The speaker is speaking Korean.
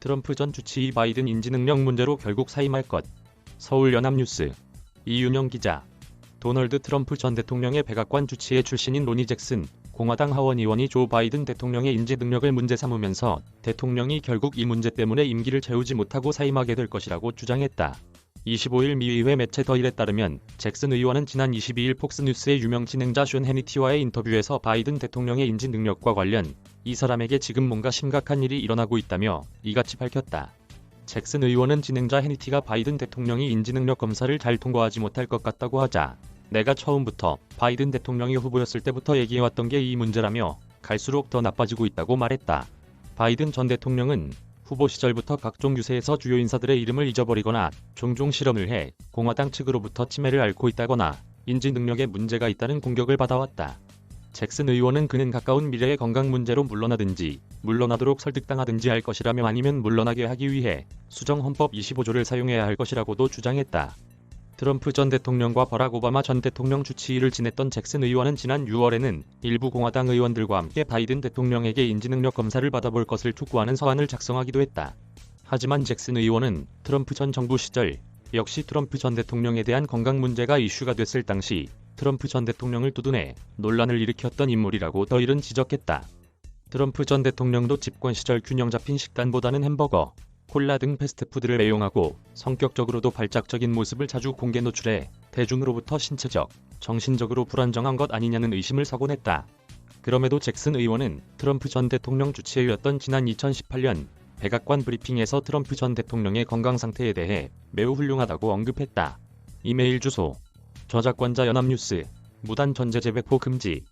트럼프 전 주치의 바이든 인지능력 문제로 결국 사임할 것. 서울연합뉴스 이윤영 기자. 도널드 트럼프 전 대통령의 백악관 주치의 출신인 로니 잭슨 공화당 하원 의원이 조 바이든 대통령의 인지능력을 문제 삼으면서 대통령이 결국 이 문제 때문에 임기를 채우지 못하고 사임하게 될 것이라고 주장했다. 25일 미 의회 매체 더 일에 따르면 잭슨 의원은 지난 22일 폭스뉴스의 유명 진행자 숀 해니티와의 인터뷰에서 바이든 대통령의 인지 능력과 관련 이 사람에게 지금 뭔가 심각한 일이 일어나고 있다며 이같이 밝혔다. 잭슨 의원은 진행자 해니티가 바이든 대통령이 인지능력 검사를 잘 통과하지 못할 것 같다고 하자 내가 처음부터 바이든 대통령이 후보였을 때부터 얘기해왔던 게 이 문제라며 갈수록 더 나빠지고 있다고 말했다. 바이든 전 대통령은 후보 시절부터 각종 유세에서 주요 인사들의 이름을 잊어버리거나 종종 실언을 해 공화당 측으로부터 침해를 앓고 있다거나 인지 능력에 문제가 있다는 공격을 받아왔다. 잭슨 의원은 그는 가까운 미래의 건강 문제로 물러나든지 물러나도록 설득당하든지 할 것이라며 아니면 물러나게 하기 위해 수정헌법 25조를 사용해야 할 것이라고도 주장했다. 트럼프 전 대통령과 버락 오바마 전 대통령 주치의를 지냈던 잭슨 의원은 지난 6월에는 일부 공화당 의원들과 함께 바이든 대통령에게 인지능력 검사를 받아볼 것을 촉구하는 서한을 작성하기도 했다. 하지만 잭슨 의원은 트럼프 전 정부 시절 역시 트럼프 전 대통령에 대한 건강 문제가 이슈가 됐을 당시 트럼프 전 대통령을 두둔해 논란을 일으켰던 인물이라고 더 일은 지적했다. 트럼프 전 대통령도 집권 시절 균형 잡힌 식단보다는 햄버거, 콜라 등 패스트푸드를 애용하고 성격적으로도 발작적인 모습을 자주 공개 노출해 대중으로부터 신체적, 정신적으로 불안정한 것 아니냐는 의심을 사곤 했다. 그럼에도 잭슨 의원은 트럼프 전 대통령 주치의였던 지난 2018년 백악관 브리핑에서 트럼프 전 대통령의 건강 상태에 대해 매우 훌륭하다고 언급했다. 이메일 주소 저작권자 연합뉴스 무단 전제 재배포 금지